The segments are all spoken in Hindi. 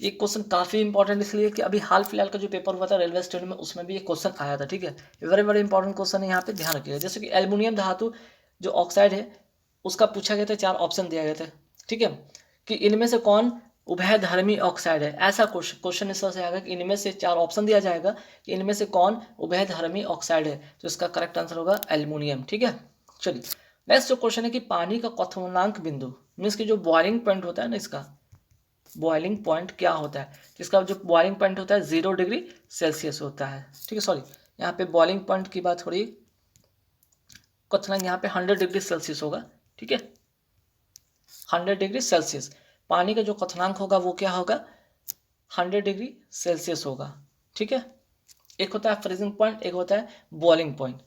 ये क्वेश्चन काफ़ी इंपॉर्टेंट इसलिए कि अभी हाल फिलहाल का जो पेपर हुआ था रेलवे स्टेशन में, उसमें भी ये क्वेश्चन आया था, ठीक है। वेरी वेरी इंपॉर्टेंट क्वेश्चन है, यहाँ पे ध्यान रखिएगा। जैसे कि एल्युमिनियम धातु जो ऑक्साइड है उसका पूछा गया था, 4 ऑप्शन दिया गया था, ठीक है, कि इनमें से कौन उभयधर्मी ऑक्साइड है। ऐसा क्वेश्चन इस तरह से आएगा कि इनमें से 4 ऑप्शन दिया जाएगा कि इनमें से कौन उभयधर्मी ऑक्साइड है, तो इसका करेक्ट आंसर होगा एल्युमिनियम, ठीक है। चलिए नेक्स्ट जो क्वेश्चन है कि पानी का क्वथनांक बिंदु मीन्स की जो बॉइलिंग पॉइंट होता है ना, इसका बॉइलिंग पॉइंट क्या होता है। इसका जो बॉइलिंग पॉइंट होता है 0 डिग्री सेल्सियस होता है, ठीक है। सॉरी, यहाँ पे बॉइलिंग पॉइंट की बात हो रही, क्वथनांक यहाँ पे 100 डिग्री सेल्सियस होगा, ठीक है। 100 डिग्री सेल्सियस पानी का जो क्वथनांक होगा वो क्या होगा, 100 डिग्री सेल्सियस होगा, ठीक है। एक होता है फ्रीजिंग पॉइंट, एक होता है बॉइलिंग पॉइंट,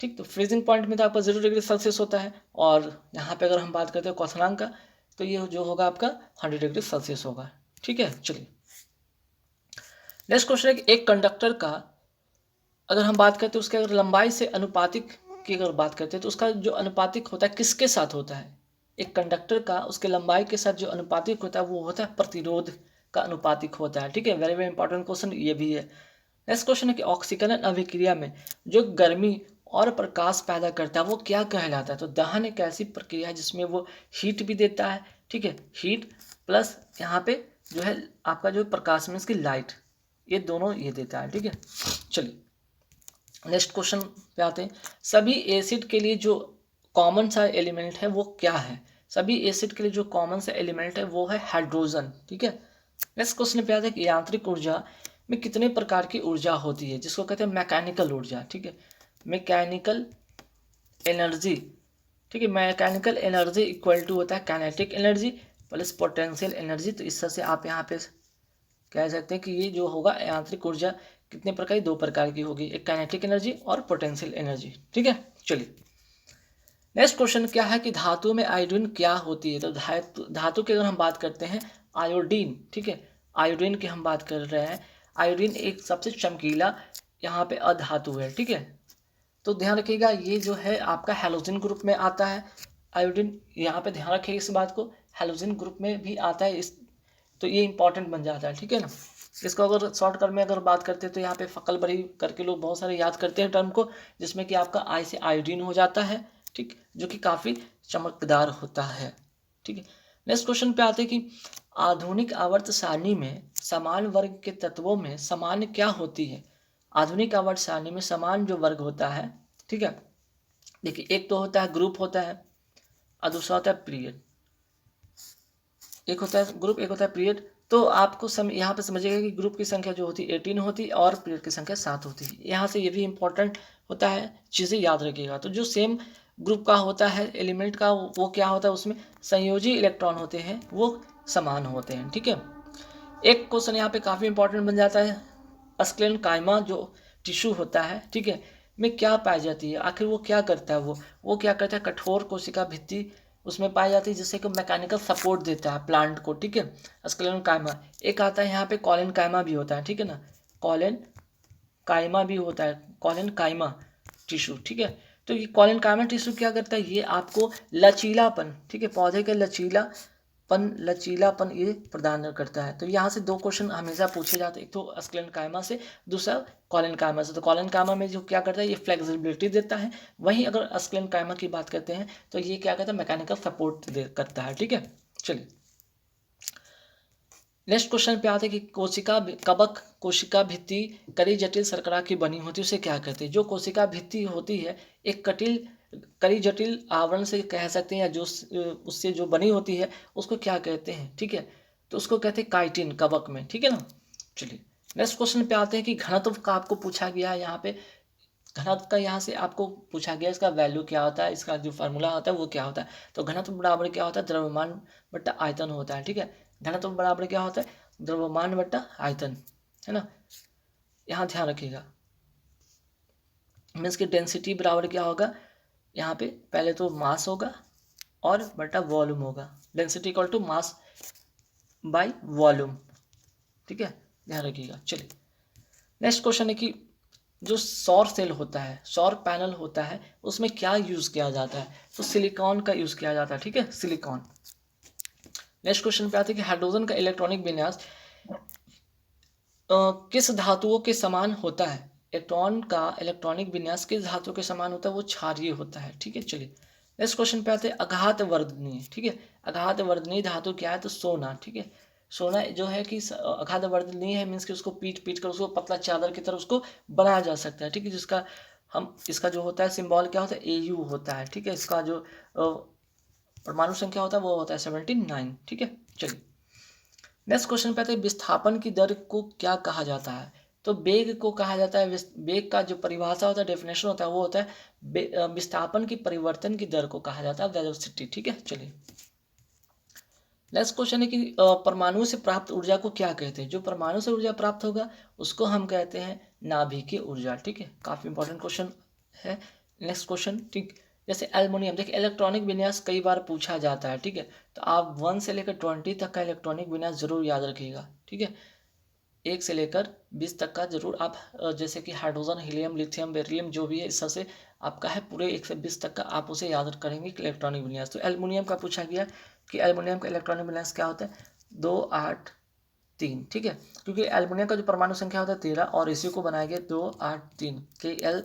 ठीक। तो फ्रीजिंग पॉइंट में तो आपका 0 डिग्री सेल्सियस होता है, और यहाँ पे अगर हम बात करते हैं क्वथनांक का, तो ये जो होगा आपका 100 डिग्री सेल्सियस होगा, ठीक है। चलिए नेक्स्ट क्वेश्चन है कि एक कंडक्टर का अगर हम बात करते हैं उसके अगर लंबाई से अनुपातिक की अगर बात करते हैं तो उसका जो अनुपातिक होता है किसके साथ होता है। एक कंडक्टर का उसके लंबाई के साथ जो अनुपातिक होता है वो होता है प्रतिरोध का अनुपातिक होता है, ठीक है। वेरी वेरी इंपॉर्टेंट क्वेश्चन ये भी है। नेक्स्ट क्वेश्चन है कि ऑक्सीकरण अभिक्रिया में जो गर्मी और प्रकाश पैदा करता है वो क्या कहलाता है। तो दहन एक ऐसी प्रक्रिया है जिसमें वो हीट भी देता है, ठीक है, हीट प्लस यहाँ पे जो है आपका जो प्रकाश में इसकी लाइट, ये दोनों ये देता है, ठीक है। चलिए नेक्स्ट क्वेश्चन पे आते हैं। सभी एसिड के लिए जो कॉमन सा एलिमेंट है वो क्या है। सभी एसिड के लिए जो कॉमन सा एलिमेंट है वो है हाइड्रोजन, ठीक है। नेक्स्ट क्वेश्चन पे आते हैं कि यांत्रिक ऊर्जा में कितने प्रकार की ऊर्जा होती है, जिसको कहते हैं मैकेनिकल ऊर्जा, ठीक है। मैकेनिकल एनर्जी, ठीक है। मैकेनिकल एनर्जी इक्वल टू होता है kinetic energy plus potential energy. तो इस तरह से आप यहाँ पे कह सकते हैं कि ये जो होगा यांत्रिक ऊर्जा कितने प्रकार की, 2 प्रकार की होगी, एक काइनेटिक एनर्जी और पोटेंशियल एनर्जी, ठीक है। चलिए नेक्स्ट क्वेश्चन क्या है कि धातु में आयोडीन क्या होती है। तो धातु की अगर हम बात करते हैं आयोडीन, ठीक है, आयोडीन की हम बात कर रहे हैं। आयोडीन एक सबसे चमकीला यहाँ पे अधातु है, ठीक है। तो ध्यान रखिएगा ये जो है आपका हैलोजन ग्रुप में आता है आयोडीन, यहाँ पे ध्यान रखिएगा इस बात को, हैलोजन ग्रुप में भी आता है इस, तो ये इंपॉर्टेंट बन जाता है, ठीक है ना। इसको अगर शॉर्टकट में अगर बात करते हैं तो यहाँ पे फकल बरी करके लोग बहुत सारे याद करते हैं टर्म को, जिसमें कि आपका आई से आयोडीन हो जाता है, ठीक, जो कि काफ़ी चमकदार होता है, ठीक है। नेक्स्ट क्वेश्चन पे आते हैं कि आधुनिक आवर्त सारणी में समान वर्ग के तत्वों में सामान्य क्या होती है। आधुनिक आवर्त सारणी में समान जो वर्ग होता है, ठीक है, देखिए एक तो होता है ग्रुप होता है और दूसरा होता है पीरियड। एक होता है ग्रुप, एक होता है पीरियड। तो आपको यहाँ पे समझिएगा कि ग्रुप की संख्या जो होती है 18 होती है और पीरियड की संख्या 7 होती है। यहाँ से ये भी इंपॉर्टेंट होता है, चीज़ें याद रखिएगा। तो जो सेम ग्रुप का होता है एलिमेंट का वो क्या होता है, उसमें संयोजी इलेक्ट्रॉन होते हैं वो समान होते हैं, ठीक है। एक क्वेश्चन यहाँ पे काफ़ी इंपॉर्टेंट बन जाता है, स्क्लेरेंकाइमा जो टिश्यू होता है, ठीक है, में क्या पाई जाती है, आखिर वो क्या करता है, वो क्या करता है, कठोर कोशिका भित्ति उसमें पाई जाती है जिससे कि मैकेनिकल सपोर्ट देता है प्लांट को, ठीक है, स्क्लेरेंकाइमा। एक आता है यहाँ पे कॉलेनकाइमा भी होता है, ठीक है ना, कॉलेनकाइमा भी होता है, कॉलेनकाइमा टिश्यू, ठीक है। तो ये कॉलेनकाइमा टिश्यू क्या करता है, ये आपको लचीलापन, ठीक है, पौधे का लचीलापन ये प्रदान करता है। तो यहाँ से 2 क्वेश्चन हमेशा पूछे जाते हैं, एक तो स्क्लेरेंकाइमा से, दूसरा कॉलेनकाइमा से। तो कॉलेनकाइमा में जो क्या करता है, ये फ्लेक्सिबिलिटी देता है, वहीं अगर स्क्लेरेंकाइमा की बात करते हैं तो ये क्या करता है, मैकेनिकल सपोर्ट करता है, ठीक है। चलिए नेक्स्ट क्वेश्चन पे आते हैं कि कोशिका कवक कोशिका भित्ति कड़ी जटिल शर्करा की बनी होती है, उसे क्या कहते हैं। जो कोशिका भित्ति होती है एक कड़ी जटिल आवरण से कह सकते हैं, या जो उससे जो बनी होती है उसको क्या कहते हैं, ठीक है, तो उसको कहते हैं काइटिन कवक में, ठीक है ना। चलिए नेक्स्ट क्वेश्चन पे आते हैं कि घनत्व का आपको पूछा गया है, यहाँ पे घनत्व का यहाँ से आपको पूछा गया, इसका वैल्यू क्या होता है, इसका जो फार्मूला होता है वो क्या होता है। तो घनत्व बराबर क्या होता है, द्रव्यमान बट्टा आयतन होता है, ठीक है। घनत्व बराबर क्या होता है, द्रव्यमान बट्टा आयतन, है ना। यहाँ ध्यान रखिएगा, मीन्स की डेंसिटी बराबर क्या होगा, यहाँ पे पहले तो मास होगा और बटा वॉल्यूम होगा, density equal to mass by volume, ठीक है, ध्यान रखिएगा। चलिए नेक्स्ट क्वेश्चन है कि जो सौर सेल होता है, सौर पैनल होता है, उसमें क्या यूज़ किया जाता है। तो सिलिकॉन का यूज़ किया जाता है, ठीक है, सिलिकॉन। नेक्स्ट क्वेश्चन पे आते हैं कि हाइड्रोजन का इलेक्ट्रॉनिक विन्यास किस धातुओं के समान होता है। इलेक्ट्रॉन का इलेक्ट्रॉनिक विन्यास किस धातु के समान होता है, वो क्षारीय होता है। ठीक है, चलिए नेक्स्ट क्वेश्चन पे आते हैं अघात वर्धनीय। ठीक है, अघात वर्धनीय धातु क्या है, तो सोना। ठीक है, सोना जो है कि अघात वर्धनीय है, मीन्स कि उसको पीट पीट कर उसको पतला चादर की तरह उसको बनाया जा सकता है। ठीक है, जिसका हम इसका जो होता है सिंबल क्या होता है, AU होता है। ठीक है, इसका जो परमाणु संख्या होता है वो होता है 79। ठीक है, चलिए नेक्स्ट क्वेश्चन पे आते हैं विस्थापन की दर को क्या कहा जाता है। तो वेग को कहा जाता है, वेग का जो परिभाषा होता है, डेफिनेशन होता है, वो होता है विस्थापन की परिवर्तन की दर को कहा जाता है वेलोसिटी। ठीक है, चलिए नेक्स्ट क्वेश्चन है कि परमाणु से प्राप्त ऊर्जा को क्या कहते हैं। जो परमाणु से ऊर्जा प्राप्त होगा उसको हम कहते हैं नाभिकीय ऊर्जा। ठीक है, काफी इंपॉर्टेंट क्वेश्चन है। नेक्स्ट क्वेश्चन, ठीक, जैसे एल्युमिनियम, देखिए इलेक्ट्रॉनिक विन्यास कई बार पूछा जाता है। ठीक है, तो आप 1 से लेकर 20 तक का इलेक्ट्रॉनिक विन्यास जरूर याद रखिएगा। ठीक है, 1 से लेकर 20 तक का जरूर आप जैसे कि हाइड्रोजन, हीलियम, लिथियम, बेरिलियम जो भी है इस सबसे आपका है पूरे 1 से 20 तक का आप उसे याद करेंगे कि इलेक्ट्रॉनिक विन्यास। तो एल्युमिनियम का पूछा गया कि एल्युमिनियम का इलेक्ट्रॉनिक विन्यास क्या होता है, 2 8 3। ठीक है, क्योंकि एल्युमिनियम का जो परमाणु संख्या होता है 13 और इसी को बनाया गया 2 8 3 के एल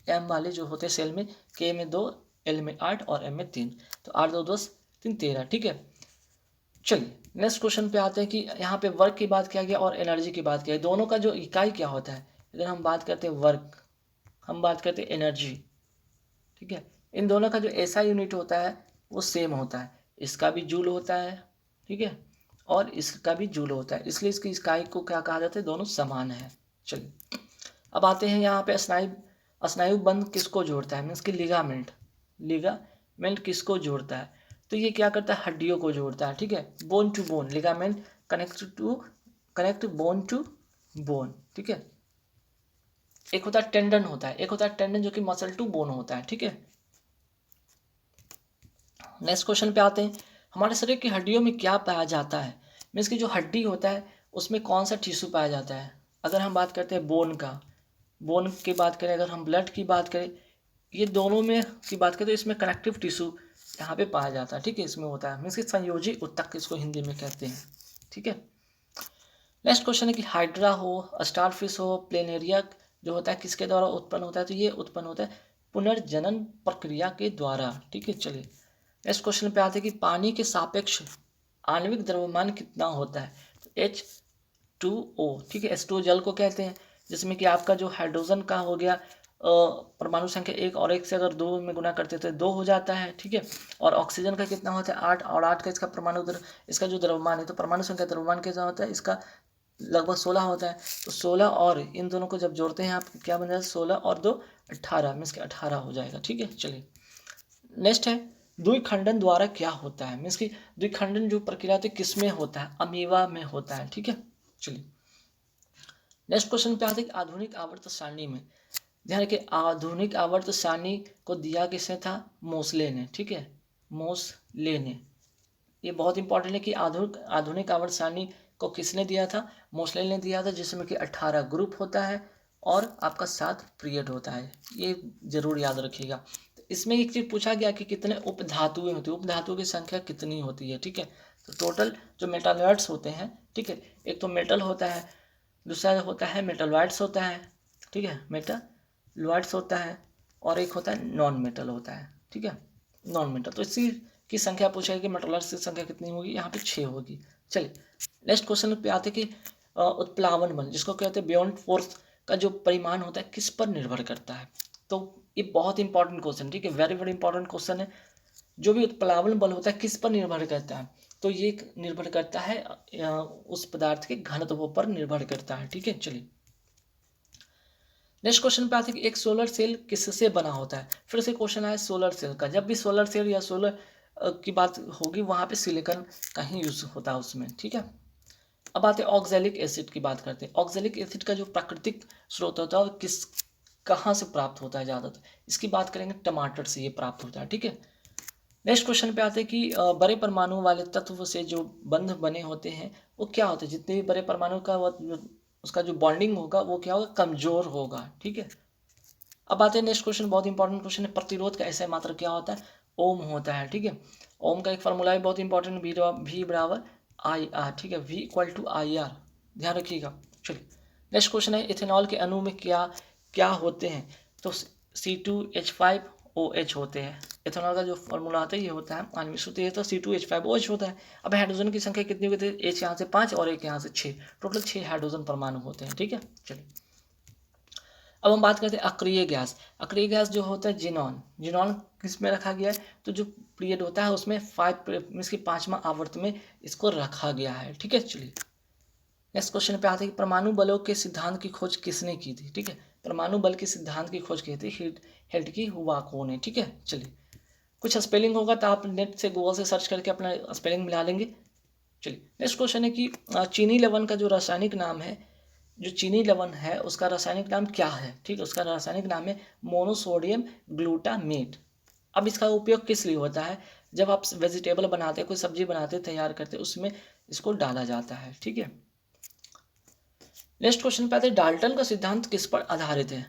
एम वाले जो होते हैं सेल में, के में 2, एल में 8 और एम में 3, तो 8 2 10 3 13। ठीक है, चलिए नेक्स्ट क्वेश्चन पे आते हैं कि यहाँ पे वर्क की बात किया गया और एनर्जी की बात किया गया, दोनों का जो इकाई क्या होता है। अगर हम बात करते हैं वर्क, हम बात करते हैं एनर्जी। ठीक है, इन दोनों का जो ऐसा यूनिट होता है वो सेम होता है, इसका भी जूल होता है। ठीक है, और इसका भी जूल होता है, इसलिए इसकी इकाई को क्या कहा जाता है, दोनों समान है। चलिए अब आते हैं यहाँ पे स्नायु बंध किसको जोड़ता है, मीन्स की लिगामेंट, लिगामेंट किसको जोड़ता है, तो ये क्या करता है, हड्डियों को जोड़ता है। ठीक है, bone to bone, ligament connect bone to bone. ठीक है, एक होता है टेंडन होता है, एक होता है टेंडन जो कि मसल टू बोन होता है। ठीक है, नेक्स्ट क्वेश्चन पे आते हैं, हमारे शरीर की हड्डियों में क्या पाया जाता है, मीन्स की जो हड्डी होता है उसमें कौन सा टिश्यू पाया जाता है। अगर हम बात करते हैं बोन का, बोन की बात करें, अगर हम ब्लड की बात करें, ये दोनों में की बात करें तो इसमें कनेक्टिव टिश्यू यहाँ पे पाया जाता है। ठीक है, इसमें होता है, मीन्स की संयोजी ऊतक इसको हिंदी में कहते हैं। ठीक है, नेक्स्ट क्वेश्चन है कि हाइड्रा हो, स्टारफिश हो, प्लेनेरिया जो होता है किसके द्वारा उत्पन्न होता है, तो ये उत्पन्न होता है पुनर्जनन प्रक्रिया के द्वारा। ठीक है, चलिए नेक्स्ट क्वेश्चन पे आते हैं कि पानी के सापेक्ष आणविक द्रव्यमान कितना होता है, तो H2O। ठीक है, H2O जल को कहते हैं, जिसमें कि आपका जो हाइड्रोजन का हो गया परमाणु संख्या 1 और 1 से अगर 2 में गुना करते तो 2 हो जाता है। ठीक है, और ऑक्सीजन का कितना होता है 8, और 8 का इसका इसका जो द्रव्यमान है, तो परमाणु संख्या द्रव्यमान कितना होता है इसका लगभग 16 होता है। तो 16 और इन दोनों को जब जोड़ते हैं आप क्या बन जाएगा, 16 और 2 18, मीन्स के 18 हो जाएगा। ठीक है, चलिए नेक्स्ट है द्विखंडन द्वारा क्या होता है, मीन्स की द्विखंडन जो प्रक्रिया होती है किस में होता है, अमीबा में होता है। ठीक है, चलिए नेक्स्ट क्वेश्चन पे आते हैं आधुनिक आवर्त सारणी में, ध्यान रखिए आधुनिक आवर्त सारणी को दिया किसने था, मोसले ने। ठीक है, मोसले ने, ये बहुत इंपॉर्टेंट है कि आधुनिक आवर्त सारणी को किसने दिया था, मोसले ने दिया था, जिसमें कि 18 ग्रुप होता है और आपका 7 पीरियड होता है, ये जरूर याद रखिएगा। तो इसमें एक चीज पूछा गया कि कितने उपधातुएं होती है, उपधातुओं की संख्या कितनी होती है। ठीक है, तो टोटल जो मेटालॉइड्स होते हैं, ठीक है, एक तो मेटल होता है, दूसरा होता है मेटलॉइड्स होता है। ठीक है, मेटलॉइड्स होता है, और एक होता है नॉन मेटल होता है। ठीक है, नॉन मेटल, तो इसी की संख्या पूछा कि मेटलॉइड्स की संख्या कितनी होगी, यहाँ पे 6 होगी। चलिए नेक्स्ट क्वेश्चन पे आते कि उत्प्लावन बल जिसको कहते हैं बियॉन्ड फोर्स का जो परिमाण होता है किस पर निर्भर करता है, तो ये बहुत इंपॉर्टेंट क्वेश्चन, ठीक है, वेरी वेरी इंपॉर्टेंट क्वेश्चन है। जो भी उत्प्लावन बल होता है किस पर निर्भर करता है, तो ये निर्भर करता है उस पदार्थ के घनत्व पर निर्भर करता है। ठीक है, चलिए नेक्स्ट क्वेश्चन पे आते हैं कि एक सोलर सेल किससे बना होता है। फिर से क्वेश्चन आया सोलर सेल का, जब भी सोलर सेल या सोलर की बात होगी वहां पे सिलिकॉन का ही यूज होता है उसमें। ठीक है, अब आते हैं ऑक्जेलिक एसिड की बात करते हैं। ऑक्जेलिक एसिड का जो प्राकृतिक स्रोत होता है वो कहाँ से प्राप्त होता है ज़्यादातर, इसकी बात करेंगे टमाटर से ये प्राप्त होता है। ठीक है, नेक्स्ट क्वेश्चन पे आते हैं कि बड़े परमाणु वाले तत्व से जो बंध बने होते हैं वो क्या होते हैं, जितने भी बड़े परमाणु का उसका जो बॉन्डिंग होगा वो क्या होगा, कमजोर होगा। ठीक है, अब आते हैं नेक्स्ट क्वेश्चन, बहुत इंपॉर्टेंट क्वेश्चन है, प्रतिरोध का ऐसा मात्रा क्या होता है, ओम होता है। ठीक है, ओम का एक फार्मूला है बहुत इंपॉर्टेंट, V बराबर IR, ठीक है, V इक्वल टू IR, ध्यान रखिएगा। चलिए नेक्स्ट क्वेश्चन है, इथेनॉल के अणु में क्या क्या होते हैं? तो C2H5OH होते हैं। इथेनॉल का जो फॉर्मूला आता है ये होता है आणविक सूत्र, ये तो C2H5OH होता है। अब हाइड्रोजन की संख्या कितनी होती है? H यहाँ से 5 और एक यहाँ से 6, टोटल 6 हाइड्रोजन परमाणु होते हैं, ठीक है। चलिए अब हम बात करते हैं अक्रिय गैस। अक्रिय गैस जो होता है जिनॉन, जिनॉन किस में रखा गया है? तो जो पीरियड होता है उसमें 5 मीन्स की 5वां आवर्त में इसको रखा गया है, ठीक है। चलिए नेक्स्ट क्वेश्चन पे आते हैं कि परमाणु बलों के सिद्धांत की खोज किसने की थी? ठीक है, परमाणु बल के सिद्धांत की खोज की थी हेडकी वाको ने, ठीक है। चलिए कुछ स्पेलिंग होगा तो आप नेट से गूगल से सर्च करके अपना स्पेलिंग मिला लेंगे। चलिए नेक्स्ट क्वेश्चन है कि चीनी लवण का जो रासायनिक नाम है, जो चीनी लवण है उसका रासायनिक नाम क्या है? ठीक है, उसका रासायनिक नाम है मोनोसोडियम ग्लूटामेट। अब इसका उपयोग किस लिए होता है? जब आप वेजिटेबल बनाते हैं, कोई सब्जी बनाते तैयार करते, उसमें इसको डाला जाता है, ठीक है। नेक्स्ट क्वेश्चन पे आते हैं, डाल्टन का सिद्धांत किस पर आधारित है?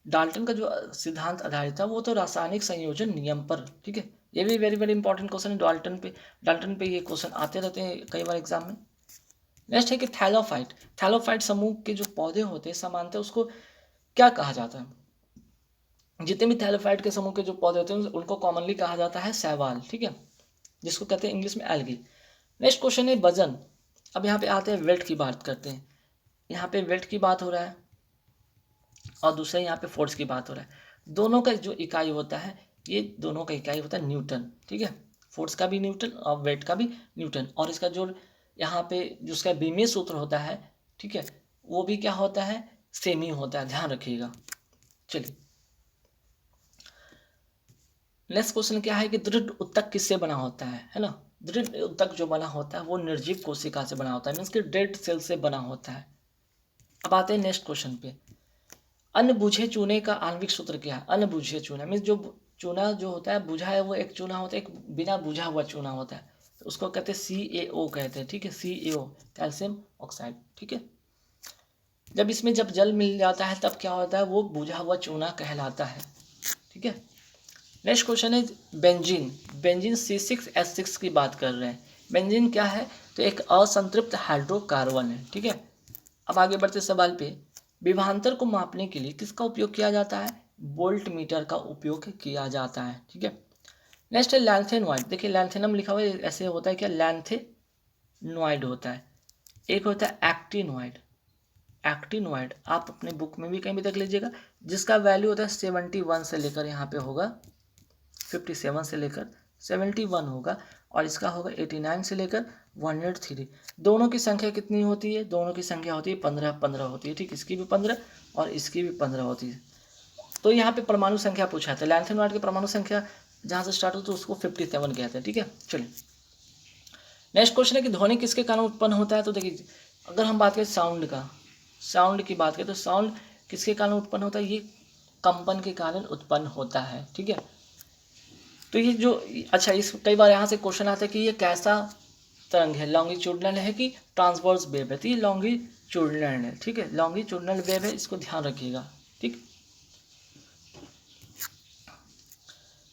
डाल्टन का जो सिद्धांत आधारित था वो तो रासायनिक संयोजन नियम पर, ठीक है। ये भी वेरी वेरी इंपॉर्टेंट क्वेश्चन है, डाल्टन पे ये क्वेश्चन आते रहते हैं कई बार एग्जाम में। नेक्स्ट है कि थैलोफाइट, थैलोफाइट समूह के जो पौधे होते हैं सामान्यतः उसको क्या कहा जाता है? जितने भी थैलोफाइट के समूह के जो पौधे होते हैं उनको कॉमनली कहा जाता है शैवाल, ठीक है, जिसको कहते हैं इंग्लिश में एल्गी। नेक्स्ट क्वेश्चन है वजन। अब यहाँ पे आते हैं वेट की बात करते हैं। यहाँ पे वेट की बात हो रहा है और दूसरे यहाँ पे फोर्स की बात हो रहा है। दोनों का जो इकाई होता है, ये दोनों का इकाई होता है न्यूटन, ठीक है। फोर्स का भी न्यूटन और वेट का भी न्यूटन, और इसका जो यहाँ पे जो उसका बीमीय सूत्र होता है, ठीक है, वो भी क्या होता है? सेम ही होता है, ध्यान रखिएगा। चलिए नेक्स्ट क्वेश्चन क्या है कि दृढ़ उत्तक किससे बना होता है ना? दृढ़ उत्तक जो बना होता है वो निर्जीव कोशिका से बना होता है, मीन्स कि डेड सेल से बना होता है। अब आते हैं नेक्स्ट क्वेश्चन पे, अनबुझे चूने का आणविक सूत्र क्या है? अनबुझे चूना मीन्स जो चूना जो होता है बुझा है, वो एक चूना होता है, एक बिना बुझा हुआ चूना होता है, तो उसको कहते हैं CaO कहते हैं, ठीक है, CaO कैल्शियम ऑक्साइड, ठीक है। जब इसमें जब जल मिल जाता है तब क्या होता है? वो बुझा हुआ चूना कहलाता है, ठीक है। नेक्स्ट क्वेश्चन है बेंजीन, बेंजीन C6H6 की बात कर रहे हैं। बेंजीन क्या है? तो एक असंतृप्त हाइड्रोकार्बन है, ठीक है। अब आगे बढ़ते सवाल पे, विभवांतर को मापने के लिए किसका उपयोग किया जाता है? वोल्ट मीटर का उपयोग किया जाता है, ठीक है। नेक्स्ट है लैंथेनॉइड। देखिए लैंथेनम लिखा हुआ है, ऐसे होता है क्या? लैंथेनॉइड होता है। एक होता है एक्टिनॉइड, एक्टिनॉइड आप अपने बुक में भी कहीं भी देख लीजिएगा, जिसका वैल्यू होता है 71 से लेकर यहाँ पे होगा 57 से लेकर 71 होगा, और इसका होगा 89 से लेकर 103। दोनों की संख्या कितनी होती है? दोनों की संख्या होती है 15 होती है, ठीक, इसकी भी 15 और इसकी भी 15 होती है। तो यहाँ पे परमाणु संख्या पूछा था, लैंथेनॉइड की परमाणु संख्या जहाँ से स्टार्ट होती है उसको 57 कहते हैं, ठीक है। चलिए नेक्स्ट क्वेश्चन है कि ध्वनि किसके कारण उत्पन्न होता है? तो देखिए अगर हम बात करें साउंड का, साउंड की बात करें तो साउंड किसके कारण उत्पन्न होता है? ये कंपन के कारण उत्पन्न होता है, ठीक है। तो ये जो अच्छा, इस कई बार यहाँ से क्वेश्चन आता है कि ये कैसा तरंग है, लॉन्गिट्यूडनल है कि ट्रांसवर्स वेव है? तो ये लॉन्गिट्यूडनल है, ठीक है, लॉन्गिट्यूडनल वेव है, इसको ध्यान रखिएगा, ठीक।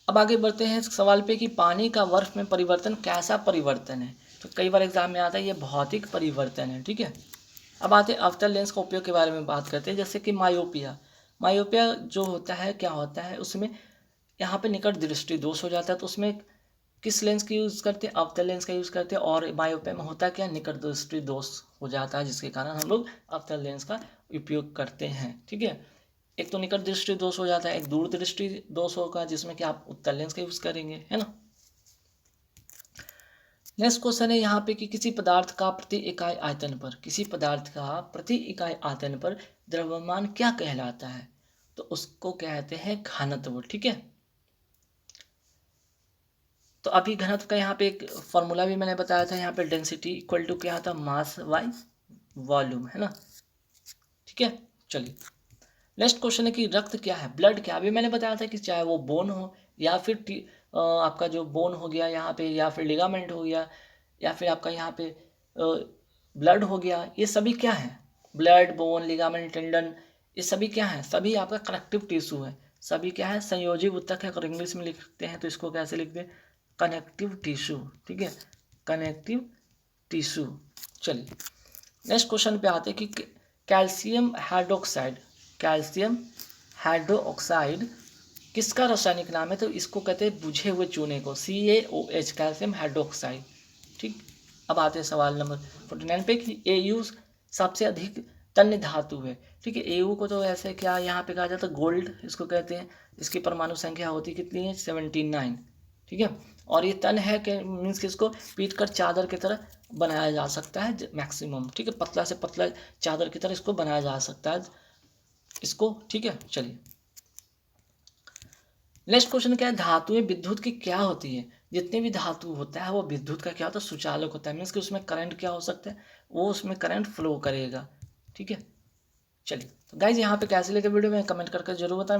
अब आगे बढ़ते हैं सवाल पे कि पानी का बर्फ में परिवर्तन कैसा परिवर्तन है? तो कई बार एग्जाम में आता है ये भौतिक परिवर्तन है, ठीक है। अब आते हैं अवतल लेंस का उपयोग के बारे में बात करते हैं, जैसे कि मायोपिया। मायोपिया जो होता है क्या होता है? उसमें यहाँ पे निकट दृष्टि दोष हो जाता है, तो उसमें किस लेंस की यूज़ करते हैं? अवतल लेंस का यूज़ करते हैं। और मायोपिया में होता है क्या? निकट दृष्टि दोष हो जाता है, जिसके कारण हम लोग अवतल लेंस का उपयोग करते हैं, ठीक है। एक तो निकट दृष्टि दोष हो जाता है, एक दूर दृष्टि दोष होगा, जिसमें कि आप उत्तल लेंस का यूज़ करेंगे, है ना। नेक्स्ट क्वेश्चन है यहाँ पे कि किसी पदार्थ का प्रति इकाई आयतन पर, किसी पदार्थ का प्रति इकाई आयतन पर द्रव्यमान क्या कहलाता है? तो उसको कहते हैं घनत्व, ठीक है। तो अभी घनत्व का यहाँ पे एक फॉर्मूला भी मैंने बताया था, यहाँ पे डेंसिटी इक्वल टू क्या था? मास बाई वॉल्यूम, है ना, ठीक है। चलिए नेक्स्ट क्वेश्चन है कि रक्त क्या है? ब्लड क्या? अभी मैंने बताया था कि चाहे वो बोन हो या फिर आपका जो बोन हो गया यहाँ पे, या फिर लिगामेंट हो गया, या फिर आपका यहाँ पे ब्लड हो गया, ये सभी क्या है? ब्लड, बोन, लिगामेंट, टेंडन, ये सभी क्या है? सभी आपका कनेक्टिव टिश्यू है। सभी क्या है? संयोजी ऊतक है। अगर इंग्लिश में लिखते हैं तो इसको कैसे लिखते हैं? कनेक्टिव टिश्यू, ठीक है, कनेक्टिव टिश्यू। चलिए नेक्स्ट क्वेश्चन पे आते हैं कि कैल्शियम हाइड्रोक्साइड, कैल्शियम हाइड्रोक्साइड किसका रासायनिक नाम है? तो इसको कहते हैं बुझे हुए चूने को, CaOH, कैल्शियम हाइड्रोक्साइड। ठीक, अब आते हैं सवाल नंबर 49 पे कि AU सबसे अधिक तन्य धातु है। ठीक है, AU को तो ऐसे क्या यहाँ पे कहा जाता है, गोल्ड इसको कहते हैं। इसकी परमाणु संख्या होती कितनी है? 79। ठीक है, और ये तन है कि मीन्स कि इसको पीट कर चादर की तरह बनाया जा सकता है मैक्सिमम। ठीक है, पतला से पतला चादर की तरह इसको बनाया जा सकता है इसको। ठीक है, चलिए नेक्स्ट क्वेश्चन क्या है, धातुएं विद्युत की क्या होती है? जितने भी धातु होता है वो विद्युत का क्या होता है? सुचालक होता है। मीन्स कि उसमें करंट क्या हो सकता है? वो उसमें करंट फ्लो करेगा। ठीक है, चलिए तो गाइज यहाँ पे कैसे लगे वीडियो में कमेंट करके जरूर बताएं।